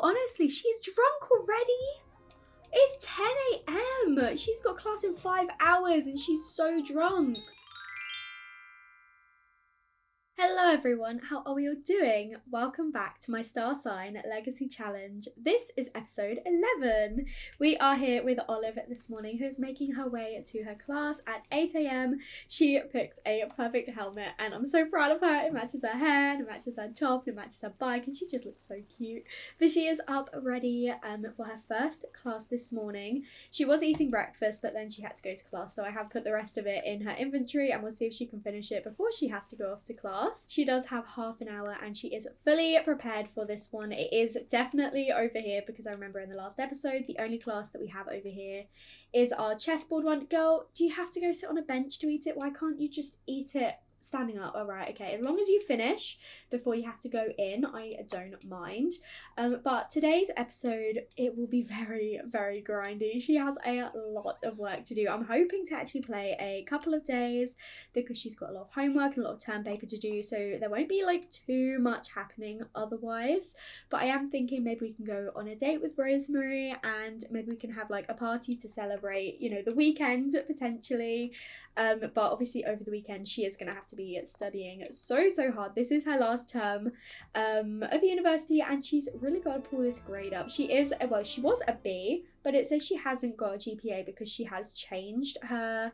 honestly, she's drunk already. It's 10 a.m. She's got class in 5 hours and she's so drunk. Hello everyone, how are we all doing? Welcome back to my Star Sign Legacy Challenge. This is episode 11. We are here with Olive this morning, who is making her way to her class at 8 a.m. She picked a perfect helmet and I'm so proud of her. It matches her hair, and it matches her top, and it matches her bike, and she just looks so cute. But she is up ready for her first class this morning. She was eating breakfast, but then she had to go to class, so I have put the rest of it in her inventory and we'll see if she can finish it before she has to go off to class. She does have half an hour and she is fully prepared for this one. It is definitely over here because I remember in the last episode, the only class that we have over here is our chessboard one. Girl, do you have to go sit on a bench to eat it? Why can't you just eat it standing up? All right, okay, as long as you finish before you have to go in, I don't mind. But today's episode, it will be very, very grindy. She has a lot of work to do. I'm hoping to actually play a couple of days because she's got a lot of homework and a lot of term paper to do, so there won't be like too much happening otherwise. But I am thinking maybe we can go on a date with Rosemary and maybe we can have like a party to celebrate, you know, the weekend potentially. But obviously over the weekend she is going to have to be studying so hard. This is her last term of university and she's really got to pull this grade up. She was a B, but it says she hasn't got a GPA because she has changed her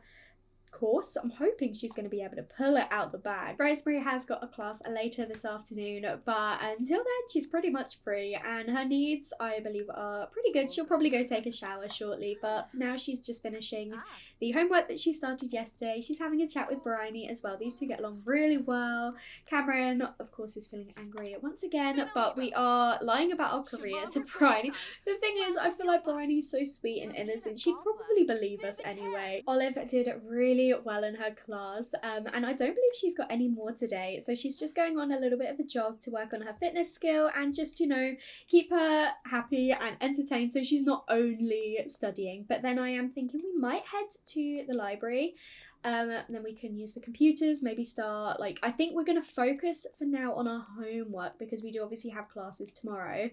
course. I'm hoping she's going to be able to pull it out the bag. Rosemary has got a class later this afternoon, but until then she's pretty much free and her needs, I believe, are pretty good. She'll probably go take a shower shortly, but for now she's just finishing the homework that she started yesterday. She's having a chat with Bryony as well. These two get along really well. Cameron, of course, is feeling angry once again, but we are lying about our career to Bryony. The thing is, I feel like Bryony's so sweet and innocent. She'd probably believe us anyway. Olive did really well in her class and I don't believe she's got any more today, so she's just going on a little bit of a jog to work on her fitness skill and just, you know, keep her happy and entertained so she's not only studying. But then I am thinking we might head to the library, then we can use the computers, maybe start, like, I think we're going to focus for now on our homework because we do obviously have classes tomorrow.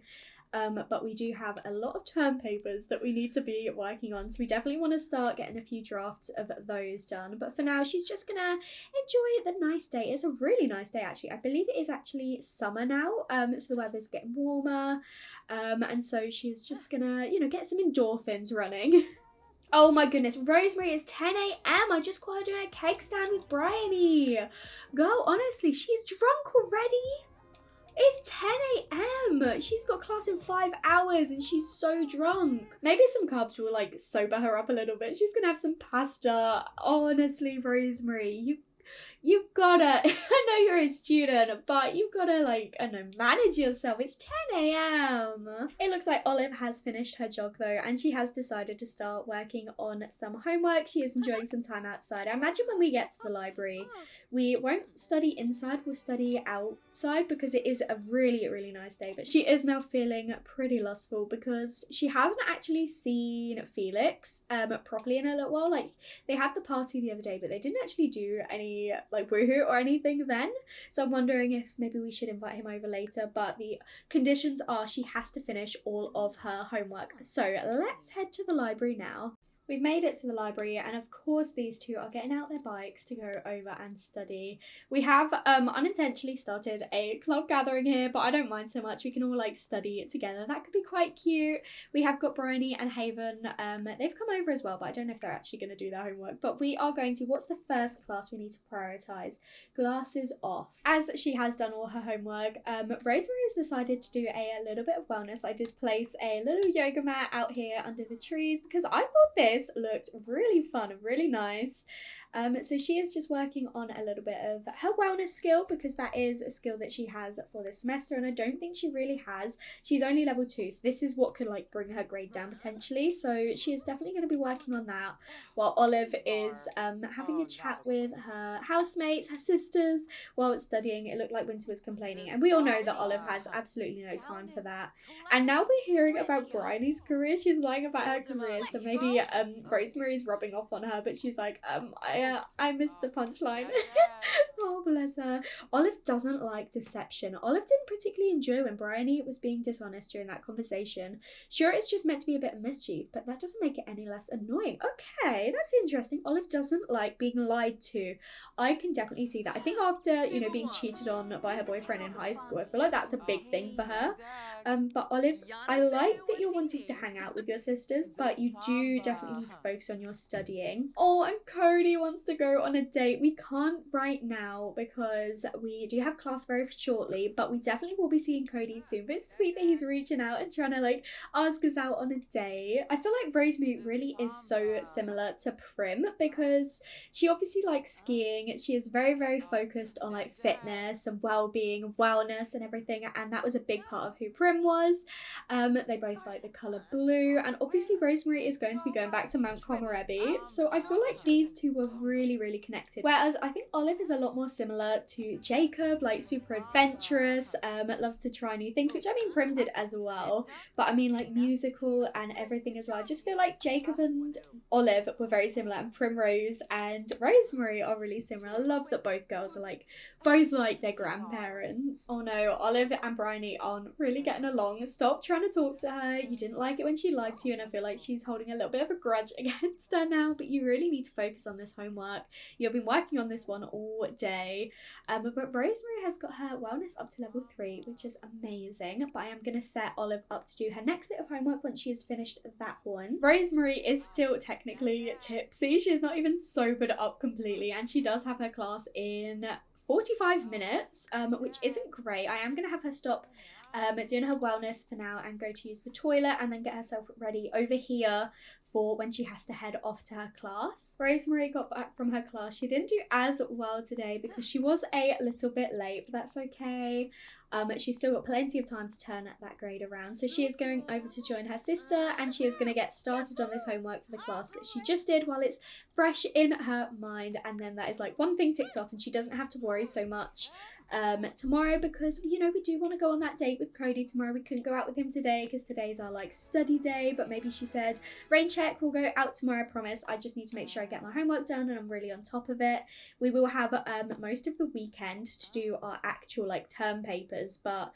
But we do have a lot of term papers that we need to be working on, so we definitely want to start getting a few drafts of those done. But for now she's just gonna enjoy the nice day. It's a really nice day actually. I believe it is actually summer now, so the weather's getting warmer, and so she's just gonna, you know, get some endorphins running. Oh my goodness, Rosemary, it's 10 a.m. I just caught her doing a cake stand with Bryony. Girl, honestly, she's drunk already. It's 10 a.m. She's got class in 5 hours and she's so drunk. Maybe some carbs will like sober her up a little bit. She's gonna have some pasta. Honestly, Rosemary, you've gotta, I know you're a student, but you've gotta, like, I don't know, manage yourself. It's 10 a.m. It looks like Olive has finished her jog though, and she has decided to start working on some homework. She is enjoying some time outside. I imagine when we get to the library, we won't study inside, we'll study outside because it is a really, really nice day. But she is now feeling pretty lustful because she hasn't actually seen Felix properly in a little while. Like, they had the party the other day, but they didn't actually do any like woohoo or anything then, so I'm wondering if maybe we should invite him over later. But the conditions are she has to finish all of her homework. So let's head to the library now. We've made it to the library and of course these two are getting out their bikes to go over and study. We have unintentionally started a club gathering here, but I don't mind so much. We can all like study it together. That could be quite cute. We have got Bryony and Haven. They've come over as well, but I don't know if they're actually going to do their homework. But we are going to, what's the first class we need to prioritise? Glasses off. As she has done all her homework, Rosemary has decided to do a little bit of wellness. I did place a little yoga mat out here under the trees because I thought this looked really fun and really nice. So she is just working on a little bit of her wellness skill because that is a skill that she has for this semester, and I don't think she really has. She's only level 2, so this is what could like bring her grade down potentially. So she is definitely going to be working on that while Olive is having a chat with her housemates, her sisters, while studying. It looked like Winter was complaining, and we all know that Olive has absolutely no time for that. And now we're hearing about Bryony's career. She's lying about her career, so maybe Rosemary's rubbing off on her, but she's like, I yeah, I missed the punchline. Oh, bless her. Olive doesn't like deception. Olive didn't particularly enjoy when Bryony was being dishonest during that conversation. Sure, it's just meant to be a bit of mischief, but that doesn't make it any less annoying. Okay, that's interesting. Olive doesn't like being lied to. I can definitely see that. I think after, being cheated on by her boyfriend in high school, I feel like that's a big thing for her. But Olive, I like that you're wanting to hang out with your sisters, but you do definitely need to focus on your studying. Oh, and Cody wants to go on a date. We can't right now because we do have class very shortly, but we definitely will be seeing Cody soon. But it's sweet that he's reaching out and trying to like ask us out on a date. I feel like Rosemary really is so similar to Prim because she obviously likes skiing. She is very, very focused on like fitness and well-being, wellness and everything, and that was a big part of who Prim was. They both like the colour blue, and obviously Rosemary is going to be going back to Mount Komorebi, so I feel like these two were really, really connected. Whereas I think Olive is a lot more similar to Jacob, like super adventurous, loves to try new things, which I mean Prim did as well, but I mean like musical and everything as well. I just feel like Jacob and Olive were very similar, and Primrose and Rosemary are really similar. I love that both girls are like both like their grandparents. Oh no, Olive and Bryony aren't really getting along. Stop trying to talk to her. You didn't like it when she lied to you, and I feel like she's holding a little bit of a grudge against her now, but you really need to focus on this homework. You've been working on this one all day. But Rosemary has got her wellness up to level 3, which is amazing, but I am going to set Olive up to do her next bit of homework once she has finished that one. Rosemary is still technically tipsy. She's not even sobered up completely, and she does have her class in 45 minutes, which isn't great. I am going to have her stop doing her wellness for now and go to use the toilet and then get herself ready over here for when she has to head off to her class. Rosemary got back from her class. She didn't do as well today because she was a little bit late, but that's okay. She's still got plenty of time to turn that grade around. So she is going over to join her sister, and she is going to get started on this homework for the class that she just did while it's fresh in her mind. And then that is like one thing ticked off, and she doesn't have to worry so much tomorrow because, we do want to go on that date with Cody tomorrow. We couldn't go out with him today because today's our like study day, but maybe she said, rain check, we'll go out tomorrow, I promise. I just need to make sure I get my homework done and I'm really on top of it. We will have most of the weekend to do our actual like term papers, but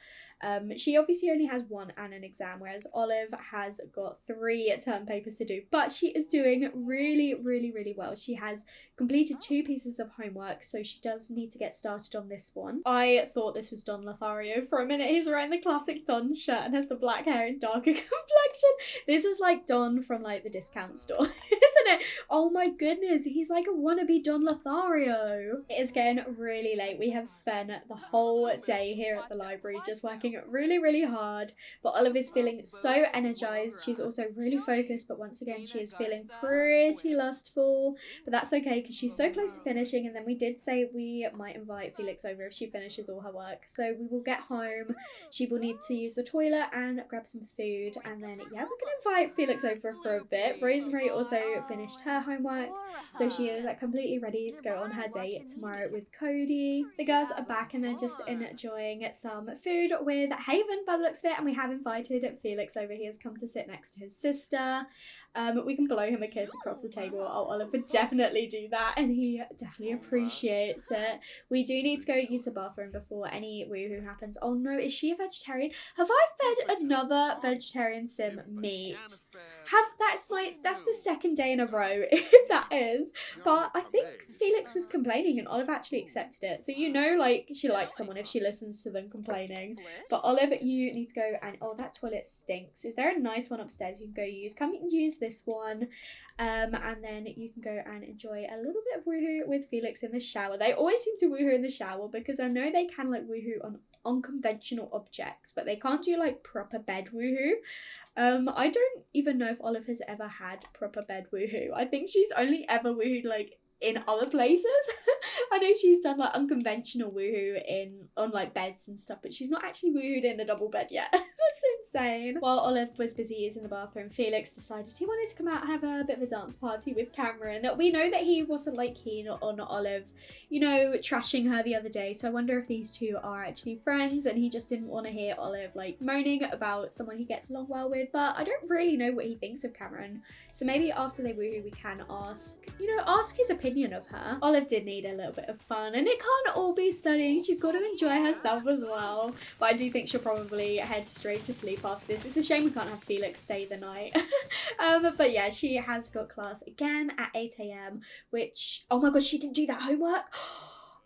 she obviously only has one and an exam, whereas Olive has got 3 term papers to do, but she is doing really, really, really well. She has completed 2 pieces of homework, so she does need to get started on this one. I thought this was Don Lothario for a minute. He's wearing the classic Don shirt and has the black hair and darker complexion. This is like Don from like the discount store, isn't it? Oh my goodness, he's like a wannabe Don Lothario. It is getting really late. We have spent the whole day here at the library just working really, really hard, but Olive is feeling so energized. She's also really focused, but once again she is feeling pretty lustful, but that's okay because she's so close to finishing. And then we did say we might invite Felix over if she finishes all her work, so we will get home, she will need to use the toilet and grab some food, and then yeah, we're gonna invite Felix over for a bit. Rosemary also finished her homework, so she is completely ready to go on her date tomorrow with Cody. The girls are back and they're just enjoying some food with Haven by the looks of it, and we have invited Felix over. He has come to sit next to his sister. We can blow him a kiss across the table. Oh, Olive would definitely do that, and he definitely appreciates it. We do need to go use the bathroom before any woohoo happens. Oh no, is she a vegetarian? Have I fed another vegetarian sim meat? That's the second day in a row, if that is. But I think Felix was complaining and Olive actually accepted it. So like she likes someone if she listens to them complaining. But Olive, you need to go and that toilet stinks. Is there a nice one upstairs you can go use? Come and use this one. And then you can go and enjoy a little bit of woohoo with Felix in the shower. They always seem to woohoo in the shower because I know they can like woohoo on unconventional objects, but they can't do like proper bed woohoo. I don't even know if Olive has ever had proper bed woohoo. I think she's only ever woohooed like in other places. I know she's done like unconventional woohoo on like beds and stuff, but she's not actually woohooed in a double bed yet. It's insane. While Olive was busy using the bathroom, Felix decided he wanted to come out and have a bit of a dance party with Cameron. We know that he wasn't like keen on Olive, you know, trashing her the other day, so I wonder if these two are actually friends and he just didn't want to hear Olive like moaning about someone he gets along well with. But I don't really know what he thinks of Cameron, so maybe after they woohoo we can ask, you know, ask his opinion of her. Olive did need a little bit of fun, and it can't all be studying. She's got to enjoy herself as well. But I do think she'll probably head straight to sleep after this. It's a shame we can't have Felix stay the night. But yeah, she has got class again at 8 a.m, which, oh my god, she didn't do that homework.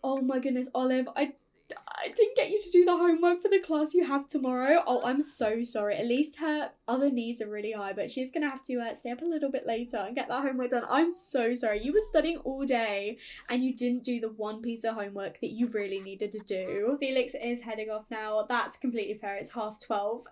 Oh my goodness, Olive, I didn't get you to do the homework for the class you have tomorrow. Oh, I'm so sorry. At least her other needs are really high, but she's gonna have to stay up a little bit later and get that homework done. I'm so sorry. You were studying all day and you didn't do the one piece of homework that you really needed to do. Felix is heading off now. That's completely fair. It's 12:30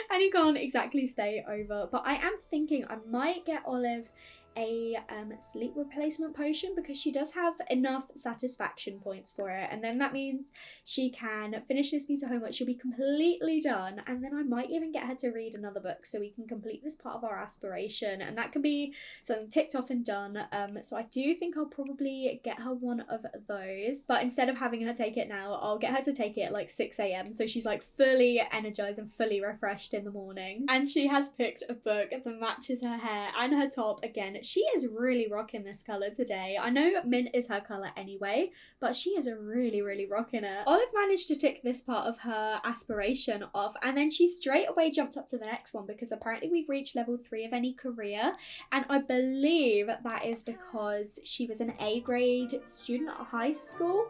and he can't exactly stay over. But I am thinking I might get Olive a sleep replacement potion, because she does have enough satisfaction points for it, and then that means she can finish this piece of homework. She'll be completely done, and then I might even get her to read another book so we can complete this part of our aspiration, and that can be something ticked off and done. So I do think I'll probably get her one of those, but instead of having her take it now, I'll get her to take it at like 6 a.m, so she's like fully energized and fully refreshed in the morning. And she has picked a book that matches her hair and her top again. She is really rocking this colour today. I know mint is her colour anyway, but she is really rocking it. Olive managed to tick this part of her aspiration off, and then she straight away jumped up to the next one, because apparently we've reached level 3 of any career, and I believe that is because she was an A grade student at high school.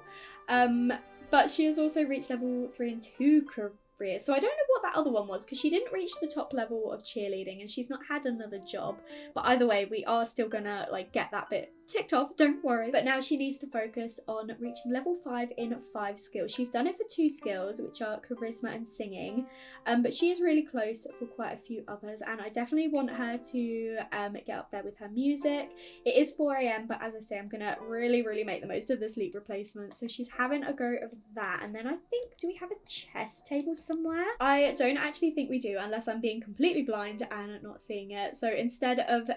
But she has also reached level 3 in 2 careers. So I don't know what that other one was, because she didn't reach the top level of cheerleading and she's not had another job. But either way, we are still gonna like get that bit ticked off, don't worry. But now she needs to focus on reaching level 5 in 5 skills. She's done it for 2 skills, which are charisma and singing, but she is really close for quite a few others, and I definitely want her to get up there with her music. It is 4 a.m, but as I say, I'm gonna really make the most of the sleep replacement, so she's having a go of that. And then I think, do we have a chess table somewhere? I don't actually think we do, unless I'm being completely blind and not seeing it. So instead of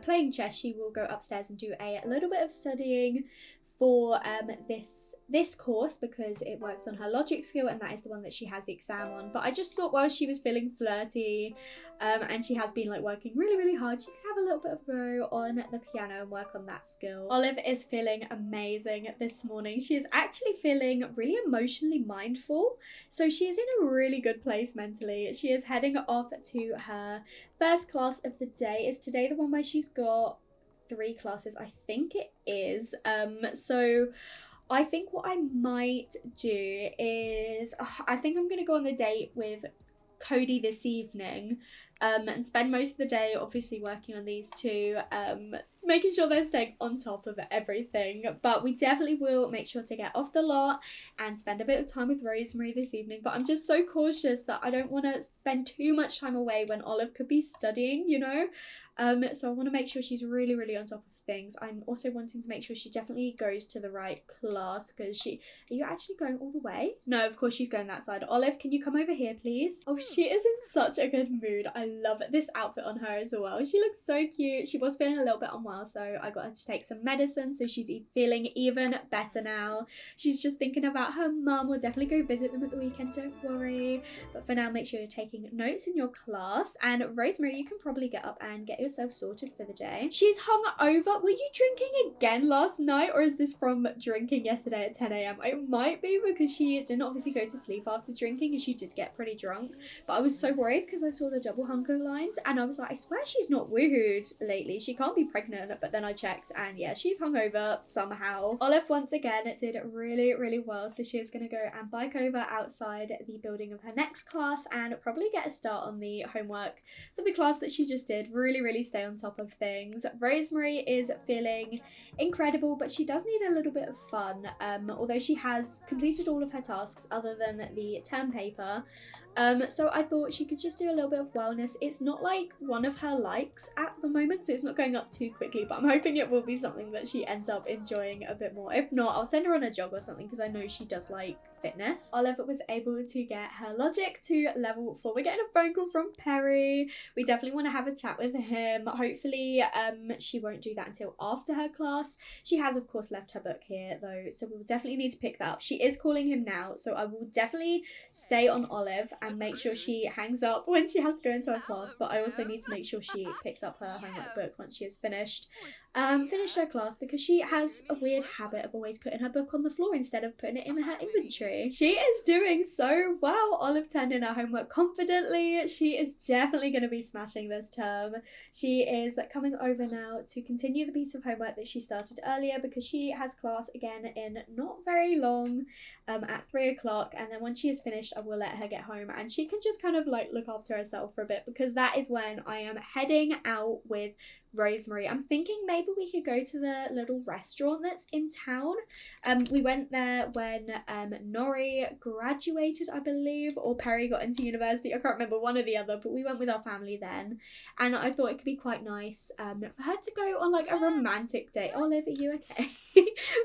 playing chess, she will go upstairs and do a little bit of studying for this course, because it works on her logic skill, and that is the one that she has the exam on. But I just thought, while she was feeling flirty and she has been like working really hard, she could have a little bit of a go on the piano and work on that skill. Olive is feeling amazing this morning. She is actually feeling really emotionally mindful, so she is in a really good place mentally. She is heading off to her first class of the day. Is today the one where she's got 3 classes? I think it is. So I think what I might do is I think I'm gonna go on a date with Cody this evening, and spend most of the day obviously working on these two, making sure they're staying on top of everything. But we definitely will make sure to get off the lot and spend a bit of time with Rosemary this evening. But I'm just so cautious that I don't want to spend too much time away when Olive could be studying, you know. So I want to make sure she's really on top of things. I'm also wanting to make sure she definitely goes to the right class, because are you actually going all the way? No, of course she's going that side. Olive, can you come over here please? Oh, she is in such a good mood. I love this outfit on her as well. She looks so cute. She was feeling a little bit unwell, so I got her to take some medicine, so she's feeling even better now. She's just thinking about her mum. We'll definitely go visit them at the weekend, don't worry. But for now, make sure you're taking notes in your class. And Rosemary, you can probably get up and get yourself sorted for the day. She's hung over. Were you drinking again last night, or is this from drinking yesterday at 10 a.m? It might be, because she didn't obviously go to sleep after drinking and she did get pretty drunk. But I was so worried because I saw the double hunger lines and I was like, I swear she's not woohooed lately. She can't be pregnant. But then I checked and yeah, she's hungover somehow. Olive once again did really well, so she is going to go and bike over outside the building of her next class and probably get a start on the homework for the class that she just did. Really stay on top of things. Rosemary is feeling incredible, but she does need a little bit of fun, although she has completed all of her tasks other than the term paper. So I thought she could just do a little bit of wellness. It's not like one of her likes at the moment, so it's not going up too quickly, but I'm hoping it will be something that she ends up enjoying a bit more. If not, I'll send her on a jog or something because I know she does like fitness. Olive was able to get her logic to level 4. We're getting a phone call from Perry. We definitely want to have a chat with him. Hopefully she won't do that until after her class. She has of course left her book here though, so we'll definitely need to pick that up. She is calling him now, so I will definitely stay on Olive and make sure she hangs up when she has to go into her class, but I also need to make sure she picks up her homework book once she has finished her class, because she has a weird habit of always putting her book on the floor instead of putting it in her inventory. She is doing so well. Olive turned in her homework confidently. She is definitely going to be smashing this term. She is coming over now to continue the piece of homework that she started earlier, because she has class again in not very long, at 3 o'clock, and then once she is finished I will let her get home and she can just kind of like look after herself for a bit, because that is when I am heading out with Rosemary. I'm thinking maybe we could go to the little restaurant that's in town. We went there when Nori graduated, I believe, or Perry got into university. I can't remember, one or the other, but we went with our family then, and I thought it could be quite nice for her to go on like a romantic date. Olive, are you okay?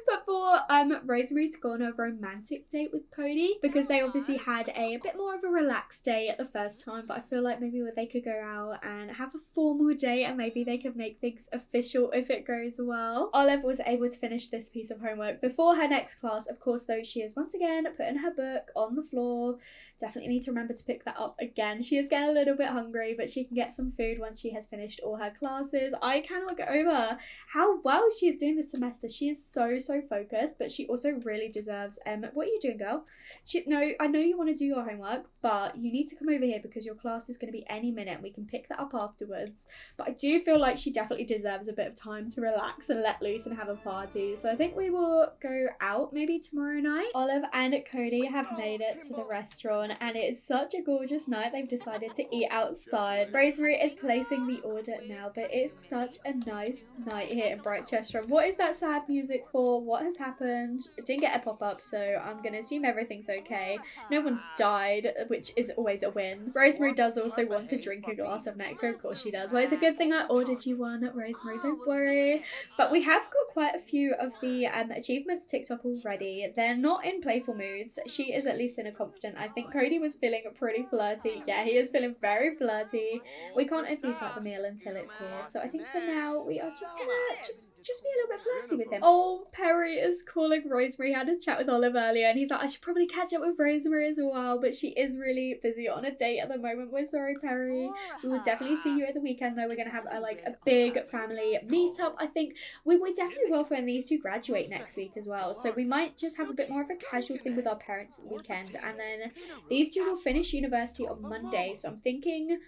But for Rosemary to go on a romantic date with Cody, because they obviously had a bit more of a relaxed day at the first time, but I feel like maybe they could go out and have a formal date and maybe they could make things official if it goes well. Olive was able to finish this piece of homework before her next class. Of course though, she is once again putting her book on the floor. Definitely need to remember to pick that up again. She is getting a little bit hungry, but she can get some food once she has finished all her classes. I cannot get over how well she is doing this semester. She is so focused, but she also really deserves what are you doing, girl? I know you want to do your homework, but you need to come over here because your class is going to be any minute and we can pick that up afterwards. But I do feel like she definitely deserves a bit of time to relax and let loose and have a party, so I think we will go out maybe tomorrow night. Olive and Cody have made it to the restaurant and it is such a gorgeous night. They've decided to eat outside. Rosemary is placing the order now, but it's such a nice night here in Brightchester. What is that sad music for? What has happened? I didn't get a pop-up, so I'm gonna assume everything's okay. No one's died, which is always a win. Rosemary does also want to drink a glass of nectar. Of course she does. Well, it's a good thing I ordered you one, Rosemary, don't worry. But we have got quite a few of the achievements ticked off already. They're not in playful moods. She is at least in a confident. I think Cody was feeling pretty flirty. Yeah, he is feeling very flirty. We can't at least start the meal until it's here, so I think for now we are just gonna just be a little bit flirty with him. Oh, Perry is calling Rosemary. He had a chat with Olive earlier and he's like, I should probably catch up with Rosemary as well, but she is really busy on a date at the moment. We're sorry, Perry. We will definitely see you at the weekend though. We're gonna have a big family meetup. I think we definitely will when these two graduate next week as well, so we might just have a bit more of a casual thing with our parents at the weekend, and then these two will finish university on Monday, so I'm thinking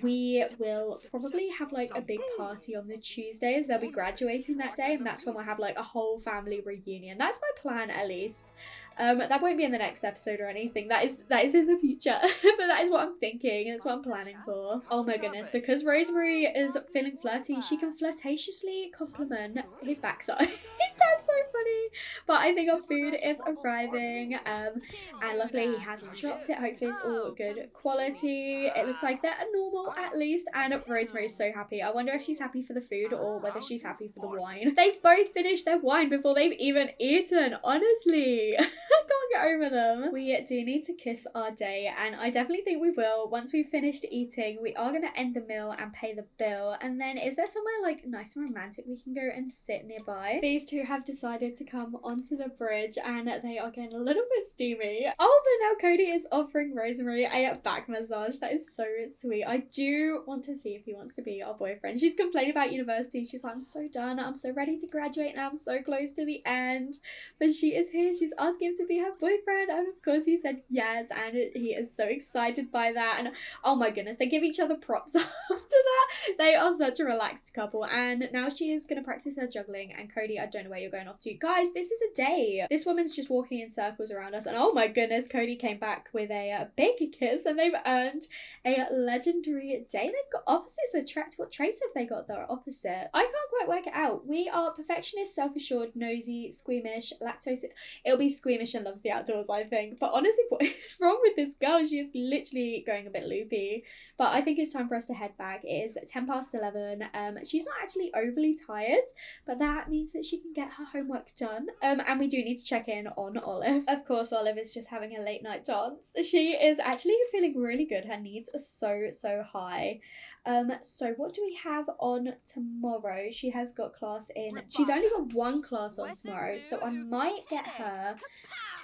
we will probably have like a big party on the Tuesday as they'll be graduating that day, and that's when we'll have like a whole family reunion. That's my plan at least. That won't be in the next episode or anything. That is in the future. But that is what I'm thinking. That's what I'm planning for. Oh my goodness. Because Rosemary is feeling flirty, she can flirtatiously compliment his backside. That's so funny. But I think our food is arriving. And luckily he hasn't dropped it. Hopefully it's all good quality. It looks like they're normal at least. And Rosemary is so happy. I wonder if she's happy for the food or whether she's happy for the wine. They've both finished their wine before they've even eaten. Honestly. I can't get over them. We do need to kiss our day, and I definitely think we will. Once we've finished eating, we are going to end the meal and pay the bill. And then is there somewhere like nice and romantic we can go and sit nearby? These two have decided to come onto the bridge and they are getting a little bit steamy. Oh, but now Cody is offering Rosemary a back massage. That is so sweet. I do want to see if he wants to be our boyfriend. She's complaining about university. She's like, I'm so done. I'm so ready to graduate now. I'm so close to the end. But she is here. She's asking him to be her boyfriend, and of course he said yes, and he is so excited by that. And oh my goodness, they give each other props after that. They are such a relaxed couple. And now she is going to practice her juggling. And Cody, I don't know where you're going off to. Guys, this is a day. This woman's just walking in circles around us, and oh my goodness, Cody came back with a big kiss, and they've earned a legendary day. They've got opposites attract. What traits have they got that are opposite? I can't quite work it out. We are perfectionist, self-assured, nosy, squeamish, lactose. It'll be squeamish and loves the outdoors, I think. But honestly, what is wrong with this girl? She is literally going a bit loopy. But I think it's time for us to head back. It is 11:10. She's not actually overly tired, but that means that she can get her homework done. And we do need to check in on Olive. Of course, Olive is just having a late night dance. She is actually feeling really good. Her needs are so high. So what do we have on tomorrow? She has got class in. She's only got one class on tomorrow, so I might get her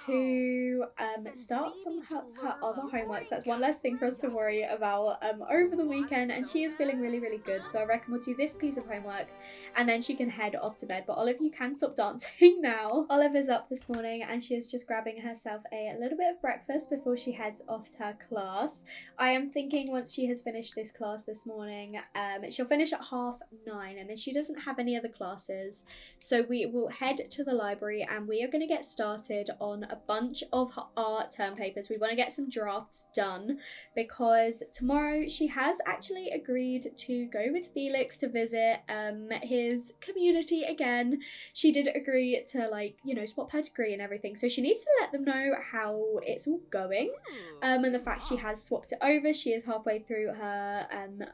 to start some of her other homeworks. That's one less thing for us to worry about over the weekend, and she is feeling really good, so I reckon we'll do this piece of homework and then she can head off to bed. But Olive, you can stop dancing now. Olive is up this morning and she is just grabbing herself a little bit of breakfast before she heads off to her class. I am thinking once she has finished this class this morning, she'll finish at 9:30, and then she doesn't have any other classes, so we will head to the library and we are going to get started on a bunch of our term papers. We want to get some drafts done because tomorrow she has actually agreed to go with Felix to visit his community again. She did agree to, like, you know, swap her degree and everything, so she needs to let them know how it's all going, and the fact she has swapped it over. She is halfway through her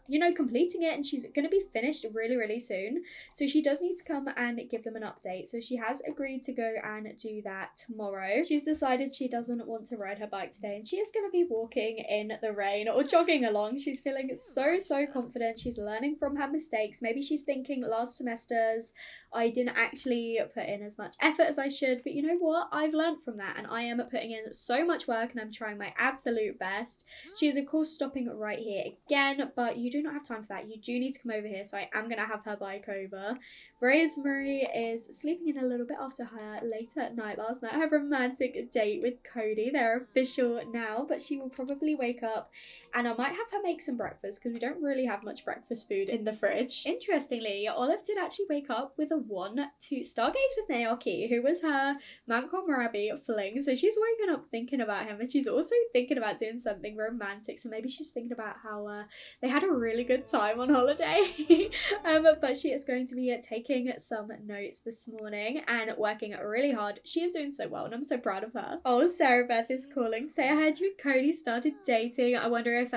you know, completing it, and she's going to be finished really soon, so she does need to come and give them an update. So she has agreed to go and do that tomorrow. She's decided she doesn't want to ride her bike today, and she is going to be walking in the rain or jogging along. She's feeling so confident. She's learning from her mistakes. Maybe she's thinking last semester's I didn't actually put in as much effort as I should, but you know what? I've learned from that and I am putting in so much work and I'm trying my absolute best. She is of course stopping right here again, but you do not have time for that. You do need to come over here, so I am going to have her bike over. Rosemary is sleeping in a little bit after her later at night last night. Her romantic date with Cody. They're official now, but she will probably wake up and I might have her make some breakfast because we don't really have much breakfast food in the fridge. Interestingly, Olive did actually wake up with a 1 to stargaze with Naoki, who was her Malcolm Rabi fling. So she's woken up thinking about him, and she's also thinking about doing something romantic. So maybe she's thinking about how they had a really good time on holiday. But she is going to be taking some notes this morning and working really hard. She is doing so well and I'm so proud of her. Oh, Sarah Beth is calling. Say, I heard you and Cody started dating. I wonder if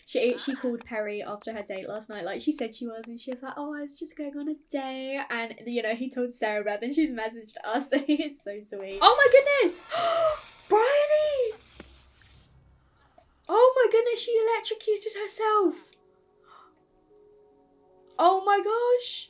she called Perry after her date last night, like she said she was, and she was like, oh, I was just going on a date, and you know, he told Sarah Beth and she's messaged us. It's so sweet. Oh my goodness! Bryony! Oh my goodness, she electrocuted herself. Oh my gosh.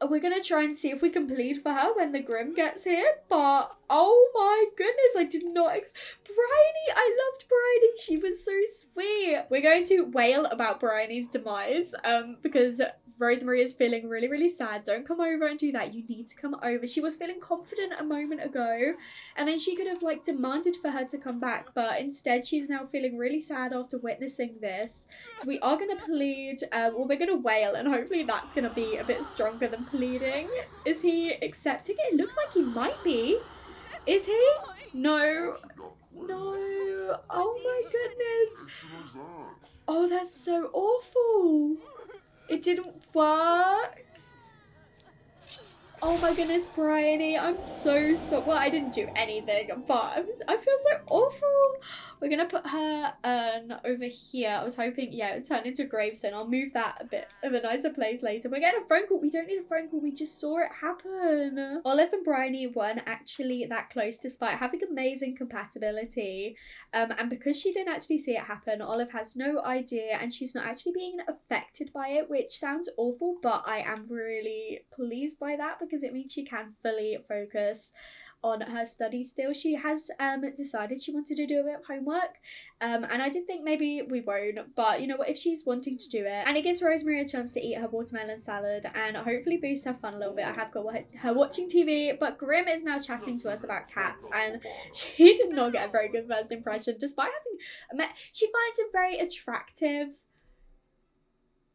We're going to try and see if we can plead for her when the Grim gets here, but oh my goodness, I did not Bryony, I loved Bryony. She was so sweet. We're going to wail about Bryony's demise because Rosemary is feeling really sad. Don't come over and do that. You need to come over. She was feeling confident a moment ago, and then she could have like demanded for her to come back, but instead she's now feeling really sad after witnessing this. So we are going to plead, well, we're going to wail, and hopefully that's going to be a bit stronger than pleading. Is he accepting it? It looks like he might be. Is he? No. Oh my goodness. Oh, that's so awful. It didn't work. Oh my goodness, Bryony, I'm so well, I didn't do anything, but I feel so awful. We're gonna put her over here. I was hoping, yeah, it would turn into a gravestone. I'll move that a bit of a nicer place later. We're getting a phone call. We don't need a phone call. We just saw it happen. Olive and Bryony weren't actually that close despite having amazing compatibility. And because she didn't actually see it happen, Olive has no idea and she's not actually being affected by it, which sounds awful, but I am really pleased by that because it means she can fully focus on her studies still. She has decided she wanted to do a bit of homework, and I did think maybe we won't, but you know what, if she's wanting to do it, and it gives Rosemary a chance to eat her watermelon salad and hopefully boost her fun a little bit. I have got her watching TV, but Grim is now chatting to us about cats, and she did not get a very good first impression despite having met. She finds him very attractive.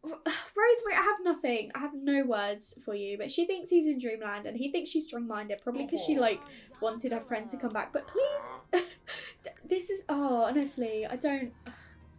Rosemary, I have no words for you, but she thinks he's in dreamland and he thinks she's strong-minded, probably because she like wanted her friend to come back. But please, this is, oh, honestly, I don't,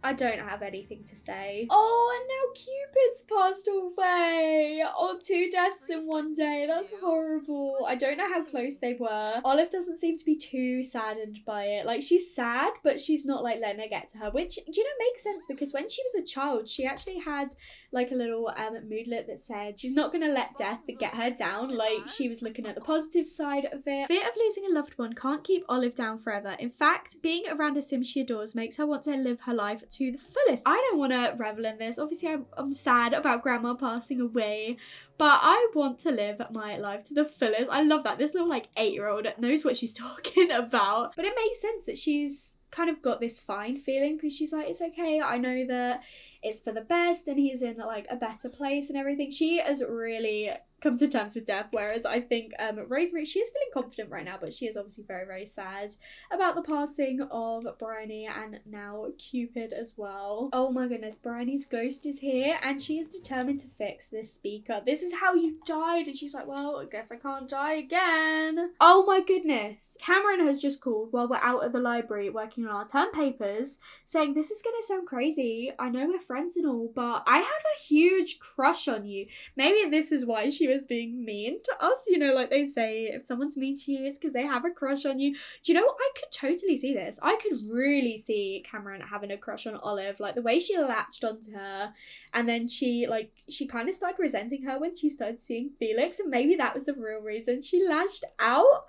I don't have anything to say. Oh, and now Cupid's passed away. Oh, 2 deaths in one day. That's horrible. I don't know how close they were. Olive doesn't seem to be too saddened by it. Like, she's sad, but she's not, like, letting it get to her, which, you know, makes sense because when she was a child, she actually had, like, a little moodlet that said she's not gonna let death get her down. Like, she was looking at the positive side of it. Fear of losing a loved one can't keep Olive down forever. In fact, being around a sim she adores makes her want to live her life to the fullest. I don't want to revel in this. Obviously, I'm sad about Grandma passing away, but I want to live my life to the fullest. I love that. This little, like, 8-year-old knows what she's talking about. But it makes sense that she's kind of got this fine feeling because she's like, it's okay. I know that it's for the best and he's in, like, a better place and everything. She has really come to terms with death, whereas I think Rosemary, she is feeling confident right now, but she is obviously very, very sad about the passing of Bryony and now Cupid as well. Oh my goodness, Bryony's ghost is here and she is determined to fix this speaker. This is how you died, and she's like, well, I guess I can't die again. Oh my goodness, Cameron has just called while we're out of the library working on our term papers, saying this is gonna sound crazy, I know we're friends and all, but I have a huge crush on you. Maybe this is why she was being mean to us, you know, like they say, if someone's mean to you, it's because they have a crush on you. Do you know what? I could totally see this. I could really see Cameron having a crush on Olive, like the way she latched onto her, and then she kind of started resenting her when she started seeing Felix, and maybe that was the real reason she lashed out.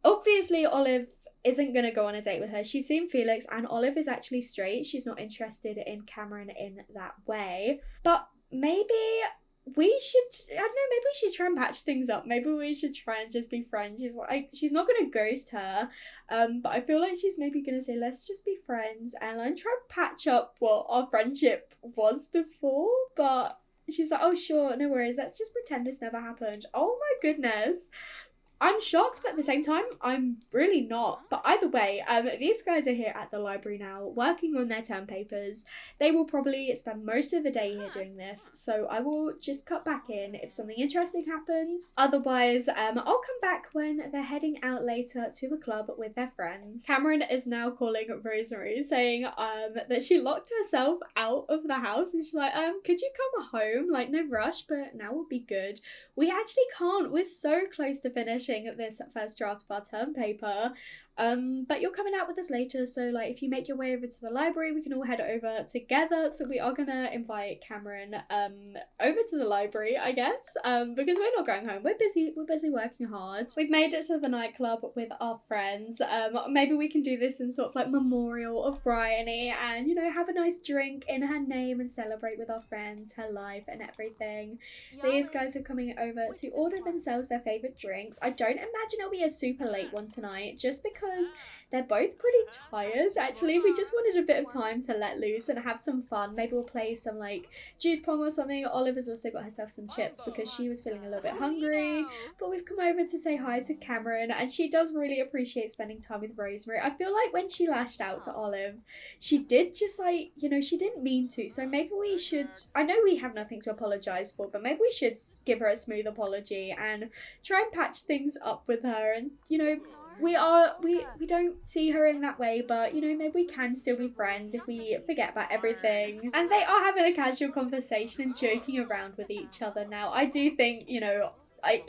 Obviously, Olive isn't going to go on a date with her. She's seen Felix, and Olive is actually straight. She's not interested in Cameron in that way. But maybe we should, I don't know, maybe we should try and patch things up. Maybe we should try and just be friends. She's not going to ghost her, but I feel like she's maybe going to say, let's just be friends and like try and patch up what our friendship was before. But she's like, oh sure, no worries, let's just pretend this never happened. Oh my goodness. I'm shocked, but at the same time, I'm really not. But either way, these guys are here at the library now, working on their term papers. They will probably spend most of the day here doing this, so I will just cut back in if something interesting happens. Otherwise, I'll come back when they're heading out later to the club with their friends. Cameron is now calling Rosemary, saying that she locked herself out of the house, and she's like, could you come home? Like, no rush, but now will be good. We actually can't. We're so close to finishing this first draft of our term paper, but you're coming out with us later, so like if you make your way over to the library, we can all head over together. So we are gonna invite Cameron over to the library, I guess, because we're not going home. We're busy working hard. We've made it to the nightclub with our friends. Maybe we can do this in sort of like memorial of Bryony and, you know, have a nice drink in her name and celebrate with our friends, her life and everything. These guys are coming over to order themselves their favorite drinks. I don't imagine it'll be a super late one tonight, just because they're both pretty tired. Actually, we just wanted a bit of time to let loose and have some fun. Maybe we'll play some like juice pong or something. Oliver's also got herself some chips because she was feeling a little bit hungry. But we've come over to say hi to Cameron, and she does really appreciate spending time with Rosemary. I feel like when she lashed out to Olive, she did just like, you know, she didn't mean to. So maybe we should, I know we have nothing to apologise for, but maybe we should give her a smooth apology and try and patch things up with her. And, you know, we don't see her in that way, but, you know, maybe we can still be friends if we forget about everything. And they are having a casual conversation and joking around with each other now. I do think, you know,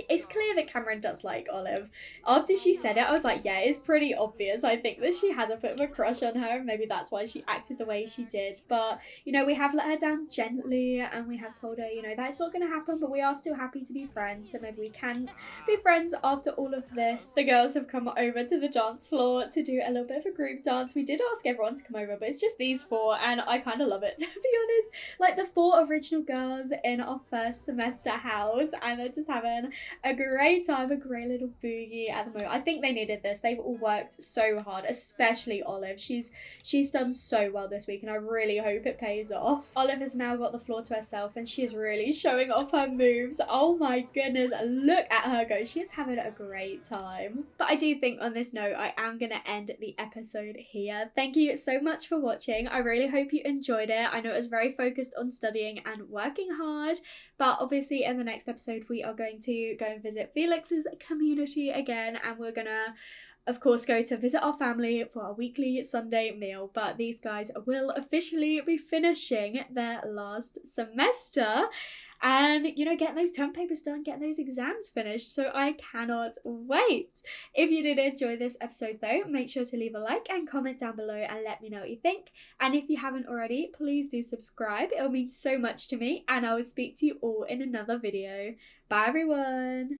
it's clear that Cameron does like Olive. After she said it, I was like, yeah, it's pretty obvious. I think that she has a bit of a crush on her. Maybe that's why she acted the way she did. But, you know, we have let her down gently and we have told her, you know, that's not going to happen, but we are still happy to be friends. So maybe we can be friends after all of this. The girls have come over to the dance floor to do a little bit of a group dance. We did ask everyone to come over, but it's just these 4 and I kind of love it, to be honest. Like the 4 original girls in our first semester house, and they're just having a great time, a great little boogie at the moment. I think they needed this. They've all worked so hard, especially Olive. She's done so well this week and I really hope it pays off. Olive has now got the floor to herself and she is really showing off her moves. Oh my goodness, look at her go. She is having a great time. But I do think on this note, I am going to end the episode here. Thank you so much for watching. I really hope you enjoyed it. I know it was very focused on studying and working hard, but obviously in the next episode we are going to go and visit Felix's community again, and we're gonna of course, go to visit our family for our weekly Sunday meal. But these guys will officially be finishing their last semester and, getting those term papers done, getting those exams finished. So I cannot wait. If you did enjoy this episode though, make sure to leave a like and comment down below and let me know what you think. And if you haven't already, please do subscribe. It'll mean so much to me, and I will speak to you all in another video. Bye everyone.